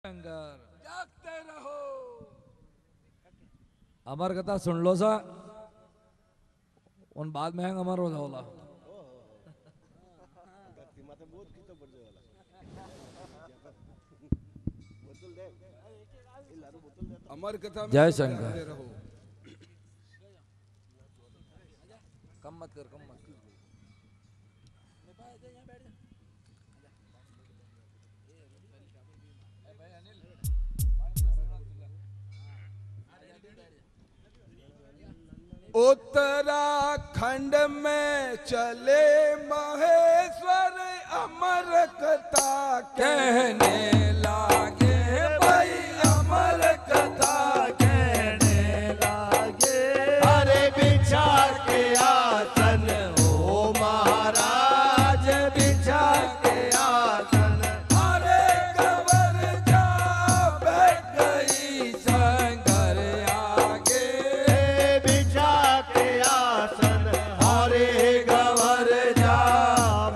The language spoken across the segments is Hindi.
जागते रहो। अमर कथा सुन लो सा उन बाद में अमर हो जाओला। अमर कथा में जय शंकर। जागते रहो। कम मत कर, कम मत कर। उत्तराखंड में चले महेश्वर अमर कथा कहने लागे भाई, अमर कथा कहने लागे। अरे बिछा के आसन हो महाराज, बिछा के आसन। अरे गवर जा बैठ गई शंकर आगे। बिछा के आसन हरे गवर जा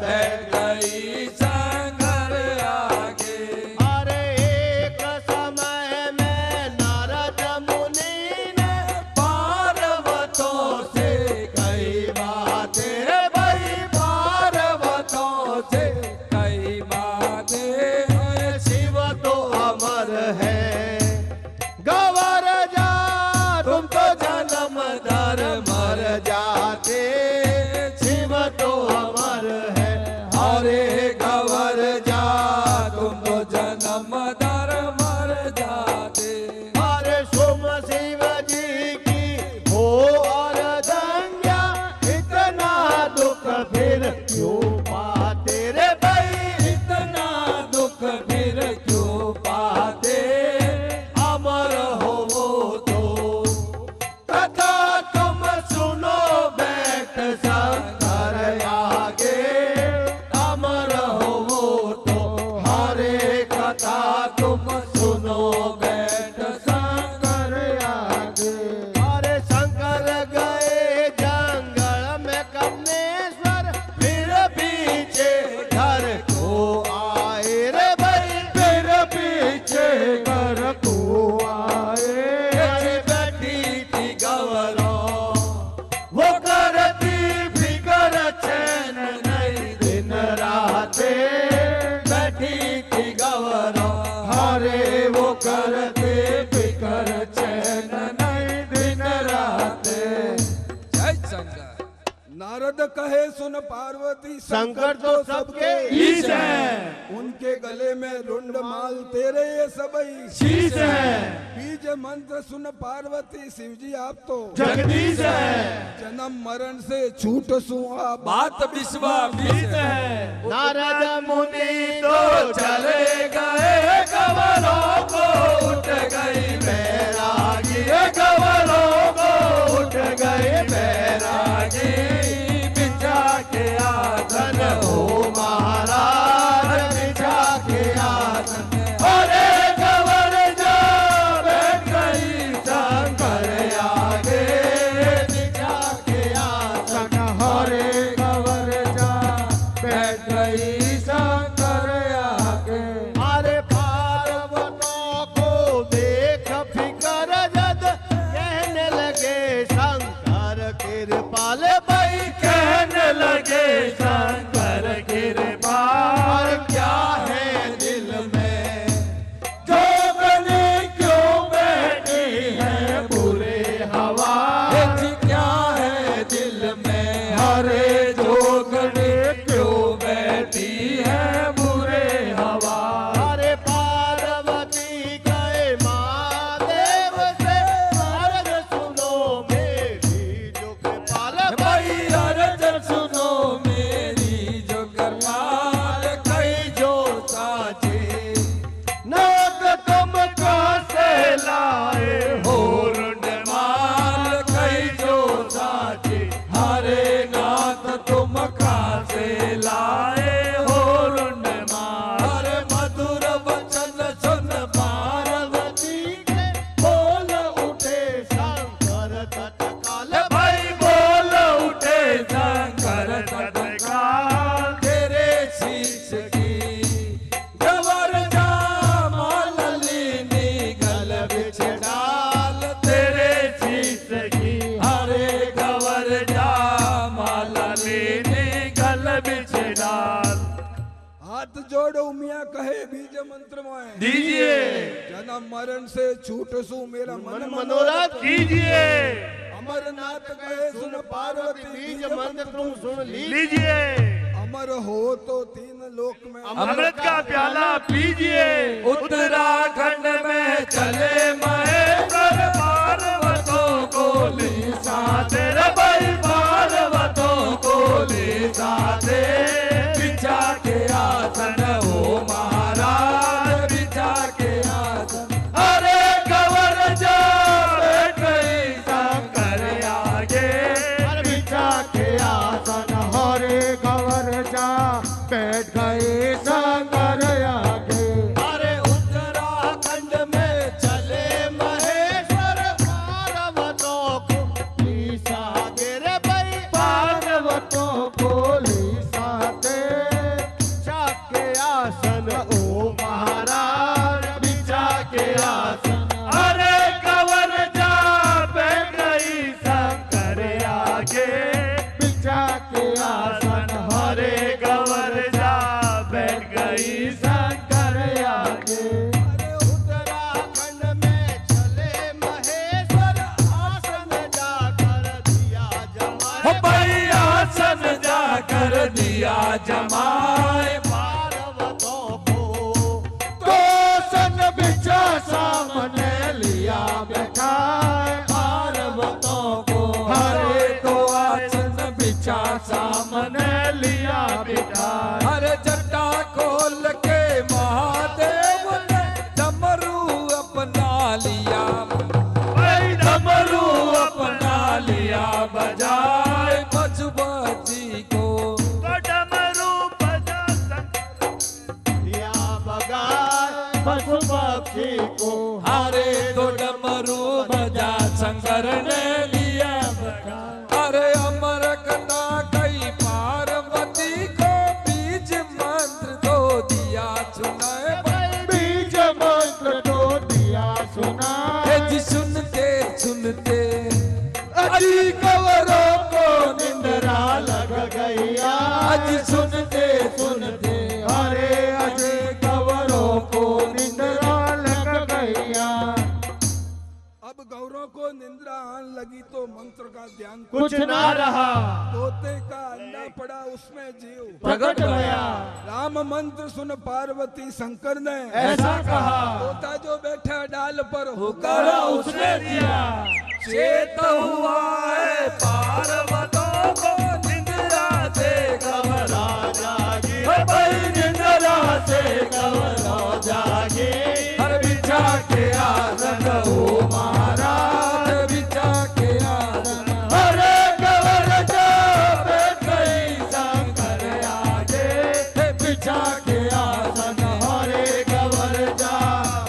बैठ गई शंकर आगे। अरे एक समय में नारद मुनि ने पार्वतों से कई बातें, भाई पार्वतों से कई बातें शिव तो अमर है गवर जा, तुम तो जन्म दर मर जाते। शिव तो अमर है हरे गवर जा, तुम तो जन्म दर मर जाते। हरे सोम शिव जी की हो और दंग्या, इतना दुख फिर क्यों पाते रे भाई, इतना दुख फिर क्यों पाते। अमर हो वो तो कथा तुम सुनो बैठ शंकर आगे। अमर हो वो तो हरे कथा तुम सुनो बैठ शंकर आगे। अरे शंकर गए जंगल में कमलेश्वर, फिर पीछे घर को आए रे भाई, फिर पीछे घर को आए। अरे बैठी थी गवरों वो करती फिकर चैन नहीं दिन राते। बैठी थी गवरों हरे वो करते फिकर चैन नहीं दिन राते। जय शंकर। नारद कहे सुन पार्वती, शंकर तो सबके ईश है, उनके गले में रुंड माल तेरे ये सबई शीश है। बीज मंत्र सुन पार्वती, शिव जी आप तो जगदीश है, जन्म मरण से छूट सुहा बात विश्वामित्र है। नारद मुनि तो चले गए गवरों को उठ गई बैरागी, गवरों को उठ गई बैरागी। बिछा के आसन हो महाराज, बिछा के आसन अरे गवर जा बैठ गई शंकर आगे। बिछा के आसन हरे गवर जा बैठ गई शंकर आगे। अरे में कहे बीज मंत्र में दीजिए जन्म मरण से छूट सु मेरा मन मनोरथ कीजिए अमरनाथ कहे सुन पार्वती बीज मंत्र तुम सुन लीजिए अमर हो तो तीन लोक में अमृत का प्याला पीजिए उत्तराखंड में चले महेश्वर पार्वतों को ले साथे रे भाई पार्वतों को ले साथे बिछा के आसन हो महाराज बिछा के आसन अरे गवर जा बैठ गई शंकर आगे बिछा के आसन हरे गवर जा बैठ गए शंकर आगे अरे उत्तराखंड में चले महेश्वर पार्वतों को लीसा दे रे भाई पार्वतों को लीसा दे बिछा के आसन ओ महाराज बिछा के आसन अरे गवर जा बैठ गई शंकर आगे बिछा के आसन हरे गवर जा बैठ गई शंकर आगे अरे उत्तराखंड में चले महेश्वर आसन जाकर दिया जमाए भाई आसन जाकर दिया जमाए पार्वतों को तो सन बिछा सामने लिया बैठाए पार्वतों को हरे को आसन बिछा सामने लिया बिठा हरे जटा खोल के महादेव ने डमरू अपना लिया भाई डमरू अपना लिया बजाए पशुपति को डमरू बजा लिया बगाए पशु पक्षी को हरे तो डमरू बजा शंकर ने लिया बजा अरे अमर कथा कई पार्वती को बीज मंत्र तो दिया सुनाए बीज मंत्र तो दिया सुना जी सुनते सुनते अजी कवरों को निंद्रा लग गईया अजी सुनते सुनते अरे अजय कवरों को निंद्रा लग गईया अब गौरों को निंद्रा आन लगी तो मंत्र का ध्यान कुछ ना रहा तोते का अंडा पड़ा उसमें जीव प्रकट भया राम मंत्र सुन पार्वती शंकर ने ऐसा कहा तोता जो बैठा डाल पर करो उसने दिया चेत हुआ है पार्वतों को निंद्रा से घबरा जागी भाई निंद्रा से घबरा जागी हर बिछा के आसन हो महाराज बिछा के आसन हरे गवर जा बैठ गई शंकर आगे बिछा के आसन हरे गवर जा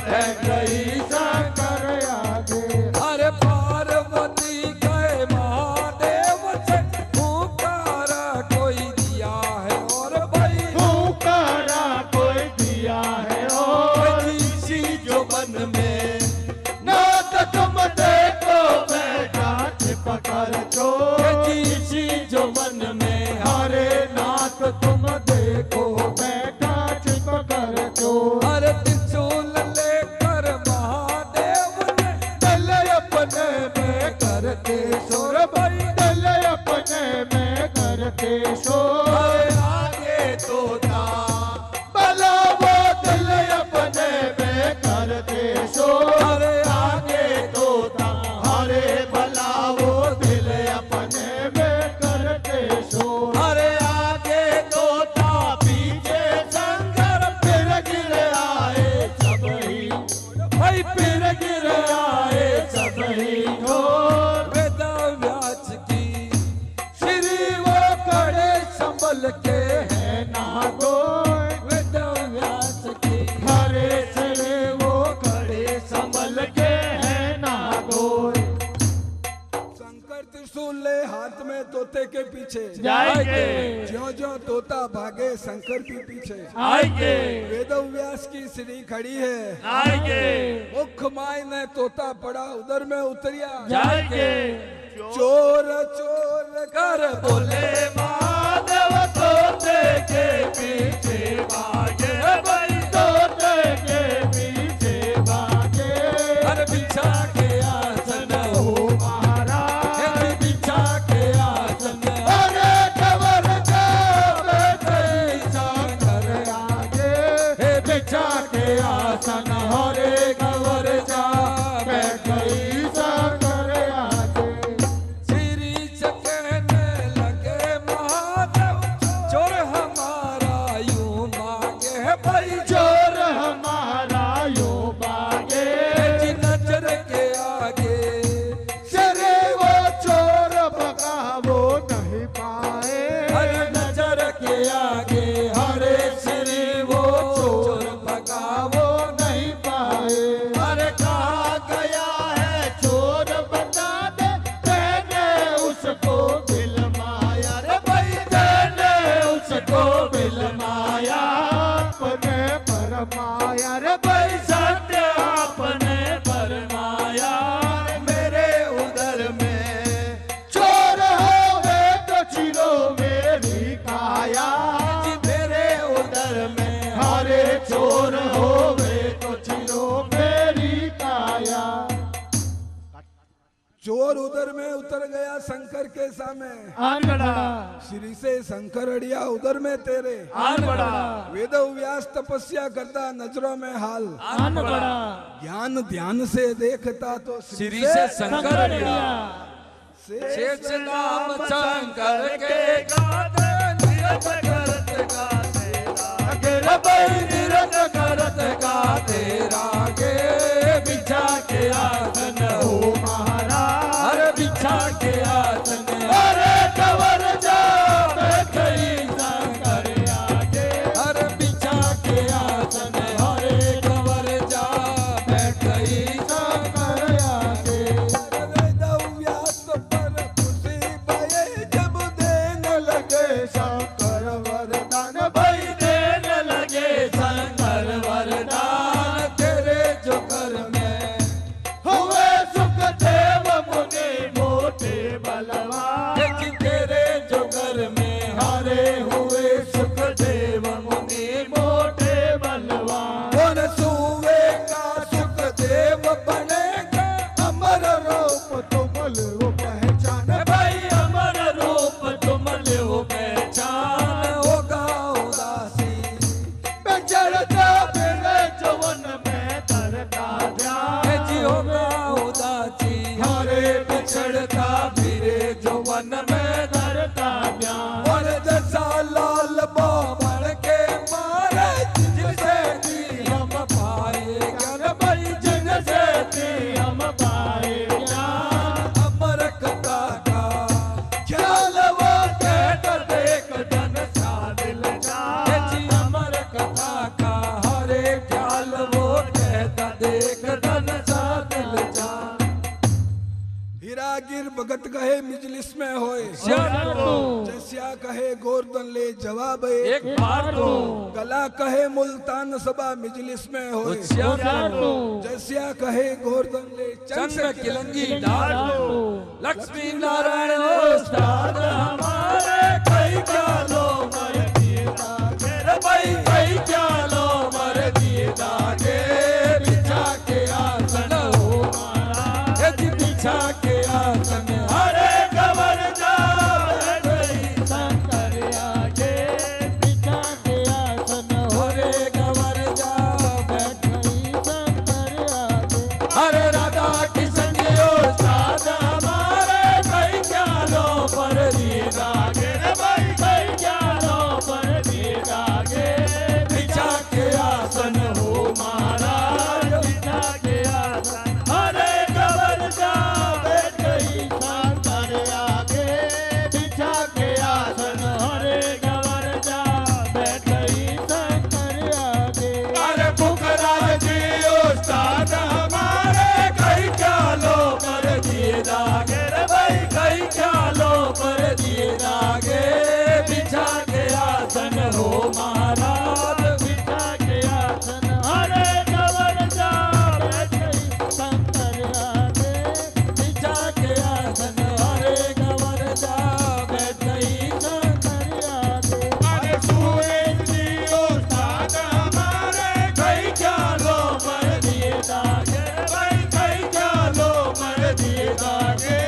बैठ गई शंकर आगे अरे पार्वती गए महादेव से पुकारा कोई दिया है और भाई पुकारा कोई दिया है और इसी जो मन में नाथ तुम देखो बैठा छिपकर जो इसी जो मन में हरे नाथ तुम देखो बैठा छिपकर जो अरे त्रिशूल लेकर महादेव ने दल अपने में करते शोर भाई दल अपने में करते शोर अरे आगे तोता भला वो दल अपने में करते शोर अरे आगे तोता हरे भला वो दिल अपने में करते शोर अरे आगे तोता पीछे शंकर फिर गिर आए सब ही भाई फिर गिर आए सब ही ढोर वेदा व्यास की श्री वो खड़े संभल के है ना कोई वेदा व्यास की हरे श्री वो खड़े संभल के है ना कोई शंकर त्रिशूल ले हाथ में तोते के पीछे जाएंगे ज्यो ज्यो तोता भागे शंकर भी पीछे आएंगे वेद व्यास की श्री खड़ी है आएंगे मुख माय ने तोता पड़ा उधर में उतरिया जाएंगे चोर चोर कर बोले महादेव तोते के पीछे भागे भाई चोर उधर में उतर गया शंकर के सामने, आन बड़ा श्री से शंकर अड़िया उधर में तेरे, आन बड़ा वेद व्यास तपस्या करता नजरों में हाल, आन बड़ा ज्ञान ध्यान से देखता तो श्री से शंकर अड़िया शेष शेष नाम शंकर के गाते निरत करत गाते रागे भाई निरत करत गाते रागे बिछा के आसन हो महाराज अरे बिछा के आसन अरे कवर जा बैठई शंकर आगे अरे बिछा के आसन अरे कवर जा बैठई शंकर आगे वेद व्यास पर खुशी भये जब देने लगे शंकर वरदान भाई देने लगे शंकर वरदान तेरे जो घर में हुए सुखदेव मुनि मोटे बलवान देख तेरे जो घर में हारे हुए सुखदेव मुनि मोटे बलवान और सुवे का सुखदेव बनेगा अमर रूप तुमल वो पहचान भाई अमर रूप तुम लो पहचान होगा उदासी चढ़ता फिरे जवन में तरता ध्यान है जी होगा उदासी हरे बिछड़ता फिरे जो वन में तरता ध्यान और जैसा लाल बामण के मारे जिनसे भी हम पाए ज्ञान भाई जिनसे थी हम पाए ज्ञान अमर कथा का ख्याल वो कहत देख धन साधिल जाए जी अमर कथा का हरे ख्याल वो कहता देख धन साधिल जा हीरागिर भगत कहे मिजलिस में होए जैसिया कहे गोर्धन ले जवाब एक बार तो गला कहे मुल्तान सभा मिजलिस में होए होशियार जैसिया कहे गोर्धन ले चंद में किलंगी डाल लक्ष्मी नारायण उस्ताद हमारे कई क्या लो मर दिए दागे भाई कई क्या लो मर दिए दागे बिछा के आसन हो महाराज यदि बिछा के आसन हरे कवर जा बैठई शंकर आगे बिछा के आसन हरे कवर जा बैठई शंकर आगे हरे राधा किशन जी उस्ताद हमारे कई क्या लो पर दिए दागे भाई कई क्या लो पर दिए दागे बिछा के आसन हो महाराज बिछा के आसन हरे कवर जा बैठई शंकर आगे बिछा के आसन हरे गवर जा बैठई शंकर आगे अरे पुखराज जी उस्ताद हमारे कई क्या लो पर दिए दागे भाई कई क्या लो पर दिए दागे बिछा के आसन हो महाराज बिछा के आसन हरे गवर जा बैठई शंकर आगे बिछा के आसन हरे कवर जा बैठई शंकर आगे अरे सुए जी उस्ताद हमारे कई क्या लो पर दिए दागे भाई कई क्या लो पर दिए दागे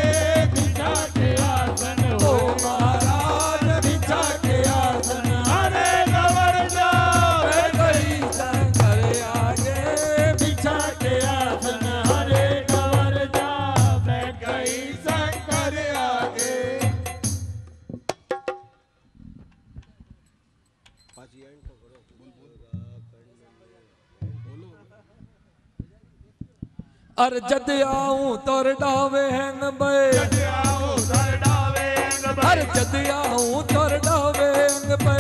बिछा के आसन हो महाराज बिछा के आसन हरे कवर जा बैठई शंकर आगे बिछा के आसन हरे कवर जा बैठई शंकर आगे अर जद आऊं तोर डावे हैंग बे अर जद आऊं तोर डावे हैंग बे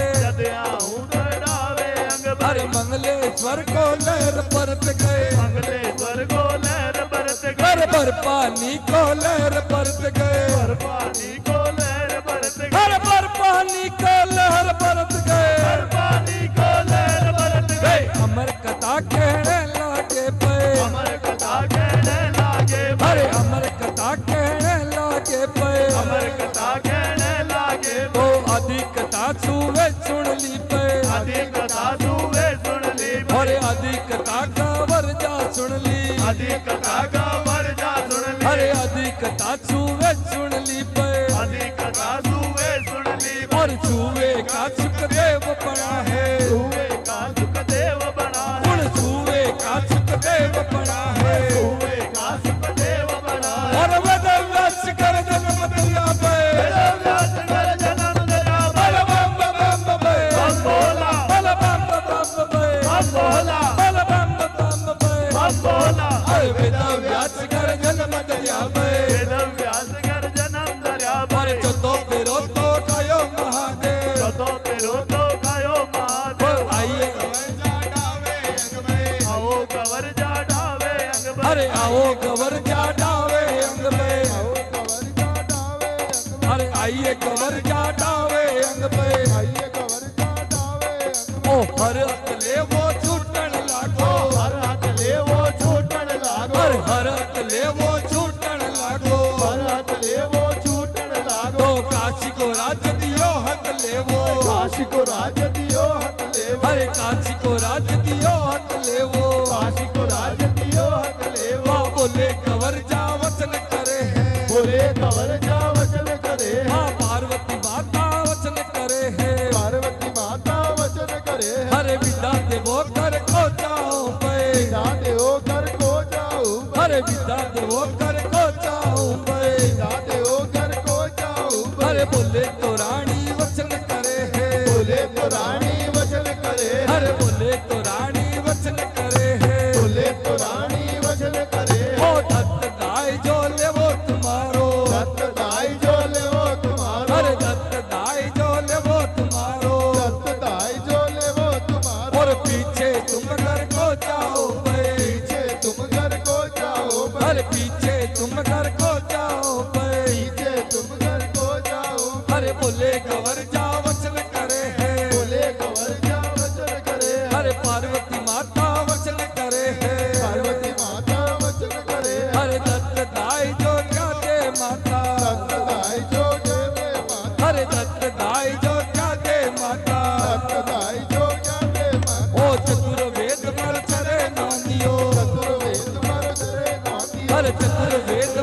अर मंगलेश्वर को लहर परत गए घर पर पानी को लहर परत गए घर पर पानी को लहर परत गए अमर कथा कहने लागे पे अरे अमर कथा कहने लागे पे तो अधिक कथा छुए सुन ली पे और अधिक कथा का वर्जा सुन ली अधिक कथा का वर्जा सुन ली अरे अधिक कथा कथा छुवे सुन ली पे अधिक कथा सुवे सुन ली और छुवे का सुखदेव बना है सुवे का सुखदेव बना है गुण छुवे का सुखदेव बना है सुवे का सुखदेव बना है और वेद व्यास कर जन्म दिया पे वेद व्यास कर जन्म दिया बल बम बम बे बम बोला बल बम बम बे बम बोला बल बम बम बे बम बोला अरे वेद व्यास कर जन्म दिया पे वेद व्यास कर जन्म दिया पर जो तो फिरो तो कायो महादेव तो तेरो तो खायो महादेव आइए आओ कवर जा डावे अंग में अरे आओ गवर जा डावे अंग पे अरे आइए गवर जा डावे अंग पे ओ हर अतले वो छूटन लागो हर हाथ ले वो छूटन लागो हर अतले वो छूटन लागो हर हाथ ले वो छूटन लागो तो काशी को राज दियो हत ले वो काशी को राज दियो हथ ले वो अरे काशी को राज दियो हत ले वो काशी को राज दियो हथ ले वो माँ बोले गवर जा वचन करे है बोले कवर जा वचन करे माँ पार्वती माता वचन करे है पार्वती माता वचन करे हरे विद्या देवो कर को जाओ पे ना देओ कर को जाऊं हरे विद्या देवो कर को जाओ पे ना देओ कर को जाऊं हरे बोले तो रानी वचन करे है बोले तो रानी वचन करे हरे बोले तो रानी वचन करे है बोले तो रानी वचन करे ओ दत्त दाई जो ले वो तुम्हारो दत्त दाई जो ले वो तुम्हारो हरे दत्त दाई जो ले वो तुम्हारो दत्त दाई जो ले वो तुम्हारो और पीछे तुम घर को जाओ पे पीछे तुम घर को जाओ हरे पीछे तुम घर को जाओ पे पीछे तुम घर को जाओ हरे बोले गवर जा वचन करे है बोले कवर जा वचन करे हरे पार्वती माता वचन करे है पार्वती माता वचन करे हरे दत्त दाई जो क्या दे माता दत्त दाई जो देवे माता हरे दत्त दाई जो क्या दे माता दत्त दाई जो जाने माता ओ चतुर्वेद मर चरे नानियो चतुर्वेद मर चरे नाती हरे चतुर्वेद